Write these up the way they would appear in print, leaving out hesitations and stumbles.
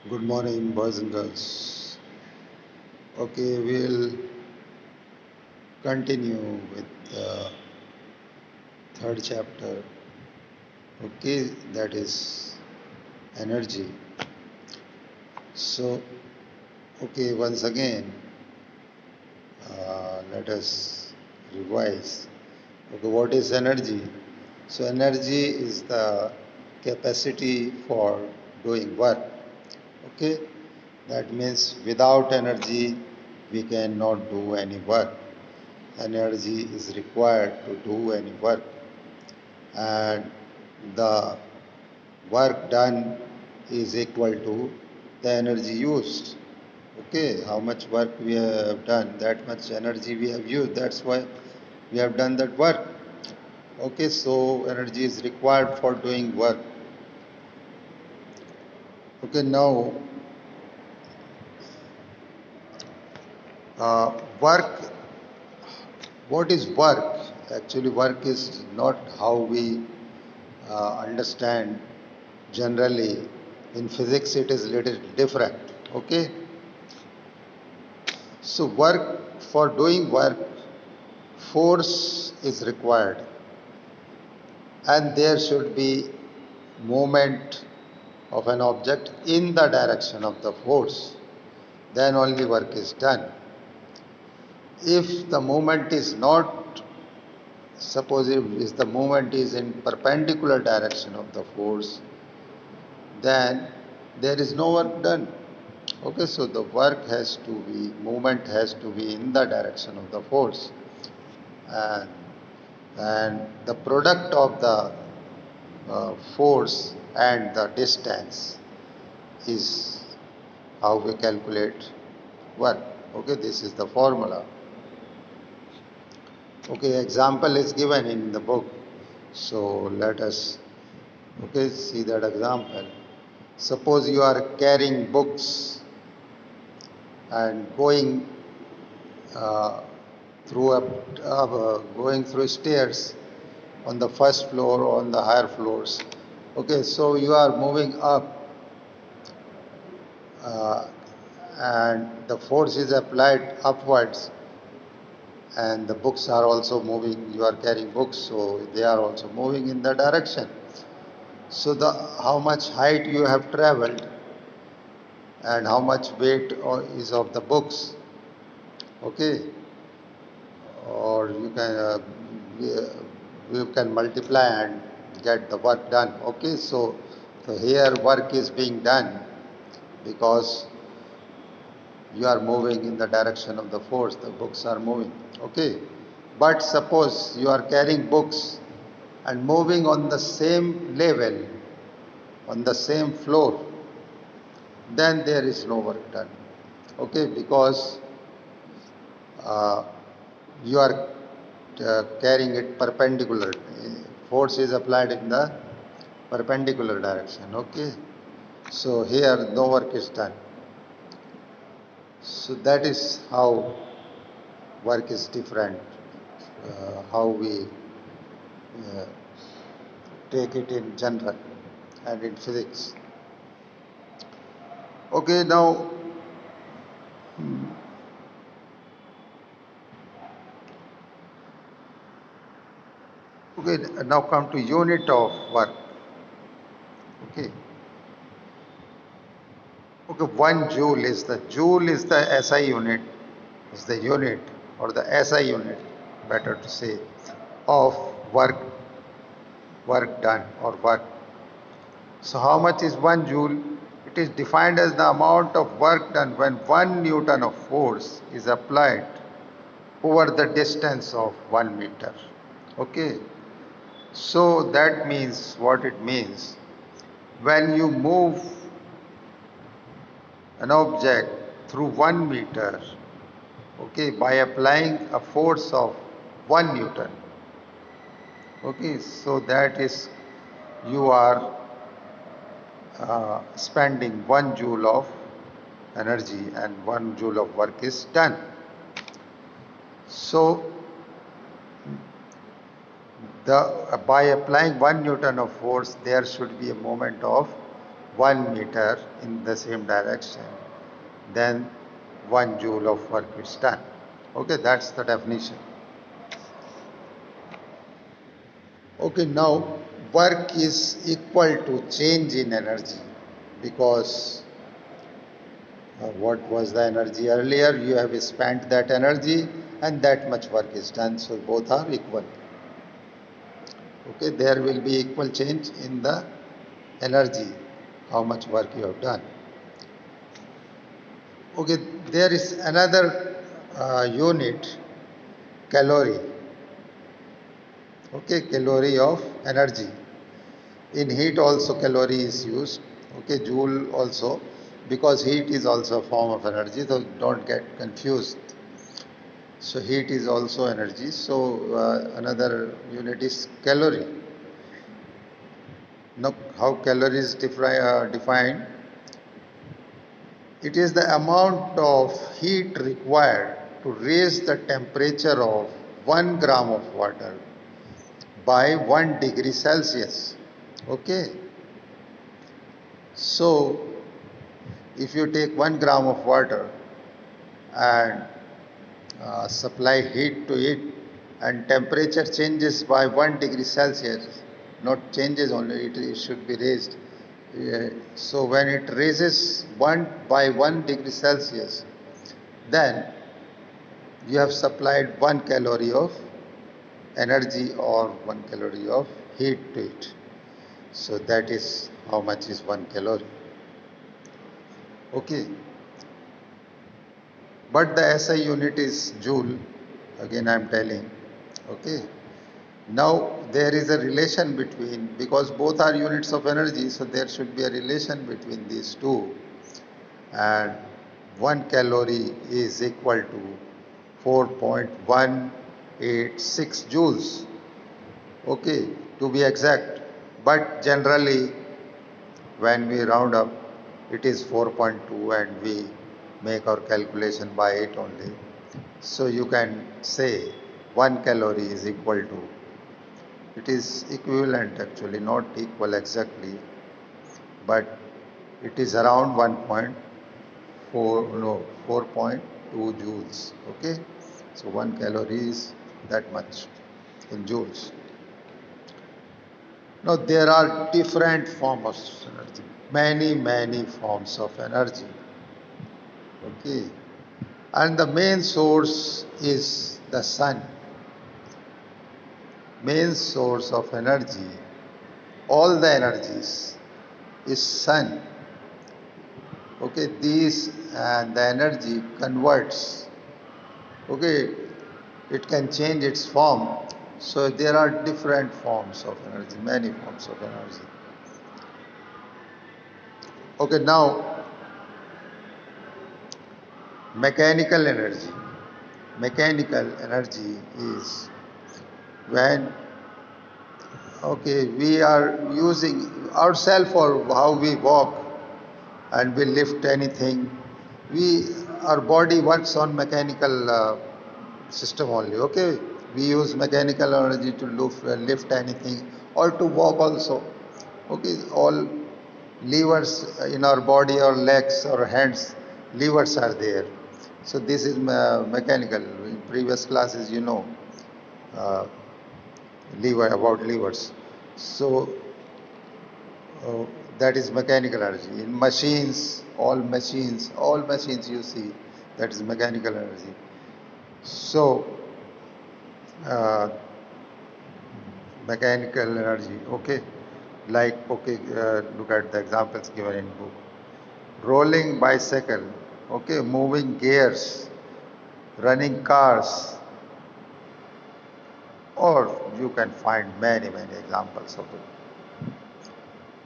Good morning, boys and girls. Okay, we'll continue with the third chapter. Okay, that is energy. So, okay, once again, let us revise. Okay, what is energy? So, energy is the capacity for doing work. Okay, that means without energy, we cannot do any work. Energy is required to do any work, and the work done is equal to the energy used. Okay, how much work we have done, that much energy we have used. That's why we have done that work. Okay, so energy is required for doing work. Okay, now work. What is work? Actually, work is not how we understand generally. In physics, it is little different. Okay, so work, for doing work, force is required, and there should be movement of an object in the direction of the force. Then only work is done. If the movement is not, suppose if the movement is in perpendicular direction of the force, then there is no work done. Okay, so the work has to be, movement has to be in the direction of the force, and, and the product of the force and the distance is how we calculate work. Okay, this is the formula. Okay, example is given in the book, so let us see that example. Suppose you are carrying books and uh, going through stairs on the first floor or on the higher floors. Okay, so you are moving up, uh, and the force is applied upwards, and the books are also moving. You are carrying books, so they are also moving in the direction. So the how much height you have traveled and how much weight is of the books. Okay, or you can multiply and get the work done. Okay, so here work is being done because you are moving in the direction of the force, the books are moving. Okay, but suppose you are carrying books and moving on the same level, on the same floor, then there is no work done. Okay, because uh, you are carrying it perpendicular. Force is applied in the perpendicular direction. Okay, so here no work is done. So that is how work is different, how we uh, take it in general and in physics. Okay, now now come to unit of work. Okay, okay, 1 joule is the SI unit, is the unit, or the SI unit, better to say, of work done or work. So how much is 1 joule? It is defined as the amount of work done when 1 Newton of force is applied over the distance of 1 meter. Okay, so that means, what it means, when you move an object through 1 meter, okay, by applying a force of 1 Newton, okay, so that is, you are spending 1 joule of energy and 1 joule of work is done. So by applying 1 Newton of force, there should be a moment of 1 meter in the same direction, then 1 joule of work is done. Okay, that's the definition. Okay, now work is equal to change in energy, because what was the energy earlier, you have spent that energy and that much work is done, so both are equal. Okay, there will be equal change in the energy, how much work you have done. Okay, there is another unit, calorie. Okay, calorie of energy. In heat also calorie is used. Okay, joule also, because heat is also a form of energy, so don't get confused. So heat is also energy. So another unit is calorie. Now how calorie is defined? It is the amount of heat required to raise the temperature of 1 gram of water by 1 degree Celsius. Okay. So if you take 1 gram of water and supply heat to it, and temperature changes by 1 degree Celsius, not changes only, it should be raised. So when it raises 1 by 1 degree Celsius, then you have supplied 1 calorie of energy or 1 calorie of heat to it. So that is how much is 1 calorie. Okay. But the SI unit is joule, again I am telling. Okay. Now there is a relation between, because both are units of energy, so there should be a relation between these two, and 1 calorie is equal to 4.186 joules. Okay, to be exact. But generally when we round up, it is 4.2 and we make our calculation by it only. So you can say 1 calorie is equal to, it is equivalent actually, not equal exactly, but it is around 1.4, no, 4.2 joules. Okay, so 1 calorie is that much in joules. Now there are different forms of energy, many forms of energy. Okay, and the main source is the sun. Main source of energy, all the energies, is sun. Okay, these and the energy converts. Okay, it can change its form. So there are different forms of energy, many forms of energy. Okay, now mechanical energy. Mechanical energy is when, okay, we are using ourselves for how we walk and we lift anything. Our body works on mechanical system only. Okay, we use mechanical energy to lift anything or to walk also. Okay, all levers in our body, or legs or hands, levers are there. So this is mechanical. In previous classes, uh, about levers. So uh, that is mechanical energy. In machines, all machines you see, that is mechanical energy. So uh, mechanical energy, okay, like, okay, look at the examples given in book. Rolling bicycle, okay, moving gears, running cars, or you can find many examples of it.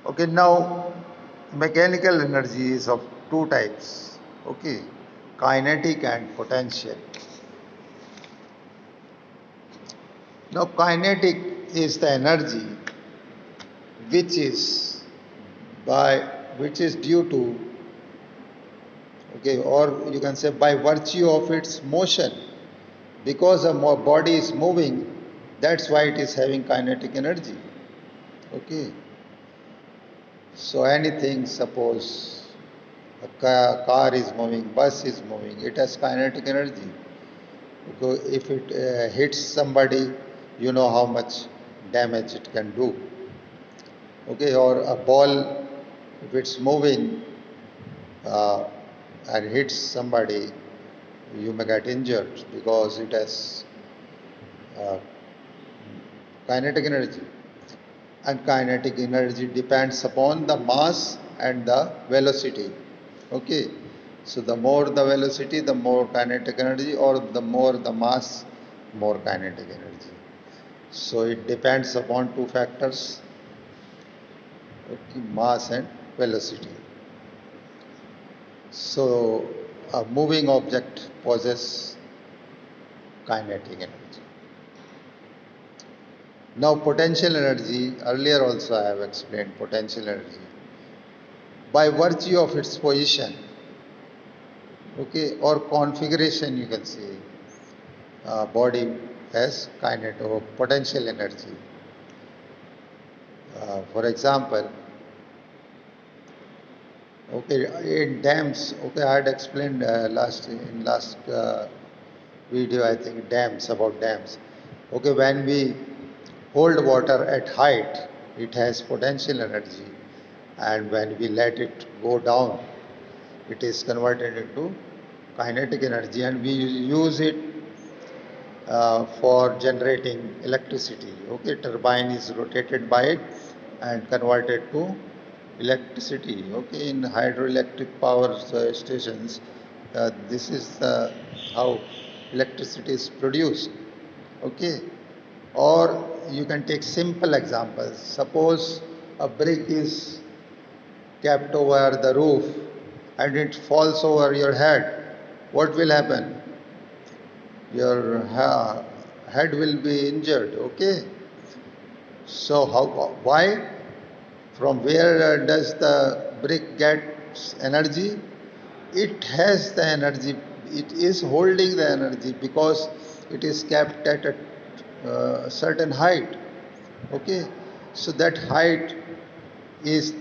Okay, now mechanical energy is of two types. Okay, kinetic and potential. Now kinetic is the energy which is by which is due to, okay, or you can say by virtue of its motion, because a body is moving, that's why it is having kinetic energy. Okay, So anything, suppose a car is moving, bus is moving, it has kinetic energy. Because if it hits somebody, you know how much damage it can do. Okay, or a ball, if it's moving uh, and hits somebody, you may get injured because it has uh, kinetic energy. And kinetic energy depends upon the mass and the velocity. Okay, so the more the velocity, the more kinetic energy, or the more the mass, more kinetic energy. So it depends upon two factors, okay, mass and velocity. So a moving object possesses kinetic energy. Now potential energy, earlier also I have explained potential energy. By virtue of its position, okay, or configuration, you can say, body has kinetic or potential energy. For example, okay, in dams, okay, I had explained last video, I think, dams, about dams. Okay, when we hold water at height, it has potential energy, and when we let it go down, it is converted into kinetic energy, and we use it for generating electricity. Okay, turbine is rotated by it and converted to electricity. Okay, in hydroelectric power stations, this is how electricity is produced. Okay, or you can take simple examples. Suppose a brick is kept over the roof and it falls over your head. What will happen? Your head will be injured. Okay, so why, from where does the brick get energy? It has the energy, it is holding the energy because it is kept at a certain height. Okay, so that height is,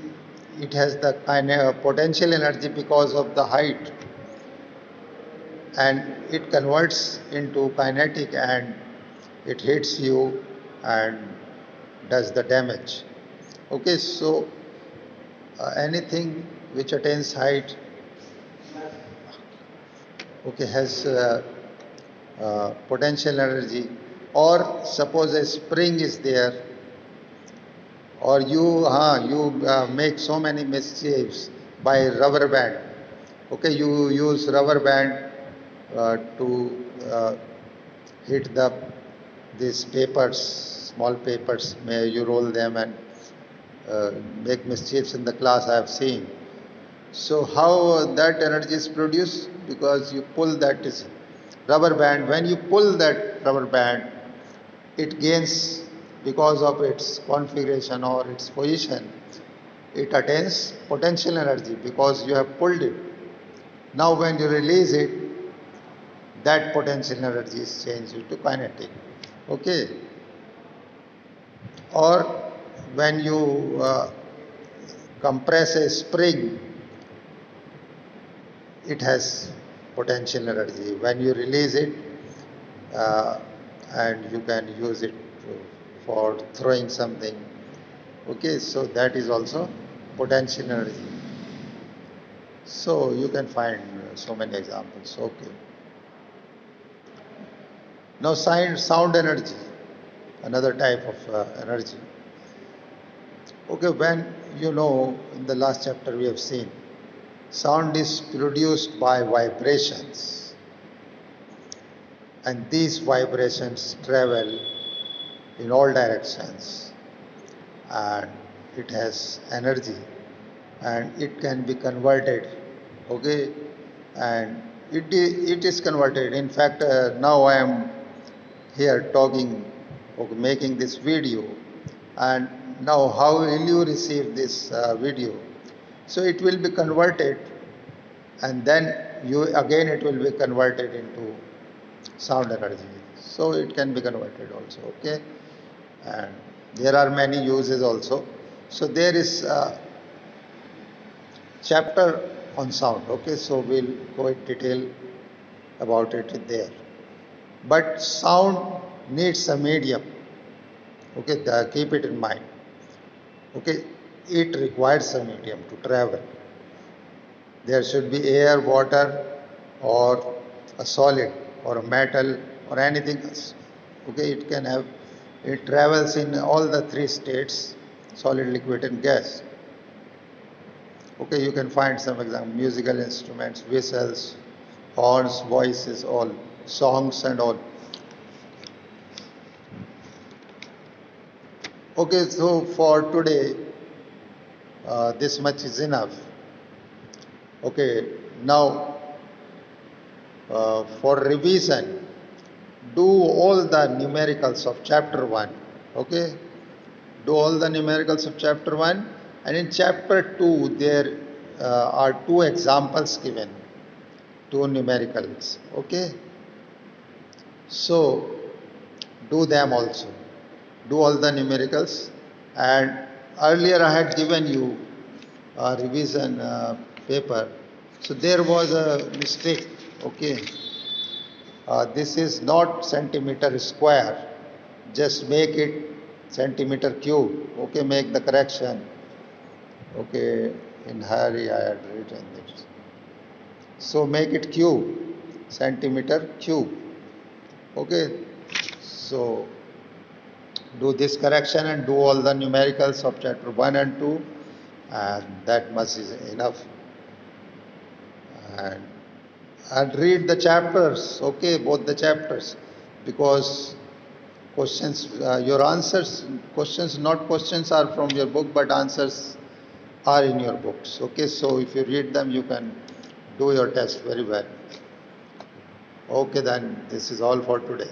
it has the kind of potential energy because of the height, and it converts into kinetic, and it hits you and does the damage. Okay, so anything which attains height, okay, has potential energy. Or suppose a spring is there, or you make so many mischiefs by rubber band. Okay, you use rubber band to hit these papers, small papers. May you roll them and make mischiefs in the class, I have seen. So how that energy is produced? Because you pull that is rubber band. When you pull that rubber band, it gains, because of its configuration or its position, it attains potential energy because you have pulled it. Now when you release it, that potential energy is changed into kinetic. Okay, or when you compress a spring, it has potential energy. When you release it, uh, and you can use it for throwing something. Okay, so that is also potential energy. So you can find so many examples. Okay. Now sound energy, another type of energy. Okay, when in the last chapter we have seen, sound is produced by vibrations, and these vibrations travel in all directions, and it has energy, and it can be converted. Okay, and it is converted. In fact, now I am here talking, okay, making this video, and now how will you receive this video? So it will be converted, and then it will be converted into sound energy. So it can be converted also. Okay, and there are many uses also. So there is chapter on sound. Okay, so we'll go in detail about it there. But sound needs a medium. Okay, keep it in mind. Okay, it requires a medium to travel. There should be air, water, or a solid, or a metal, or anything else. Okay, it can have, it travels in all the three states, solid, liquid, and gas. Okay, you can find some example, musical instruments, whistles, horns, voices, all, songs, and all. Okay, so for today, this much is enough. Okay, now for revision, do all the numericals of chapter 1. Okay, do all the numericals of chapter 1, and in chapter 2, there are two examples given, two numericals. Okay, so do them also. Do all the numericals. And earlier I had given you a revision paper. So there was a mistake. Okay. This is not centimeter square. Just make it centimeter cube. Okay, make the correction. Okay, in hurry I had written this. So make it cube, centimeter cube. Okay, so do this correction and do all the numericals of chapter 1 and 2, and that much is enough. And, and read the chapters, okay, both the chapters, because questions, your answers, questions, not questions are from your book, but answers are in your books. Okay, so if you read them, you can do your test very well. Okay, then this is all for today.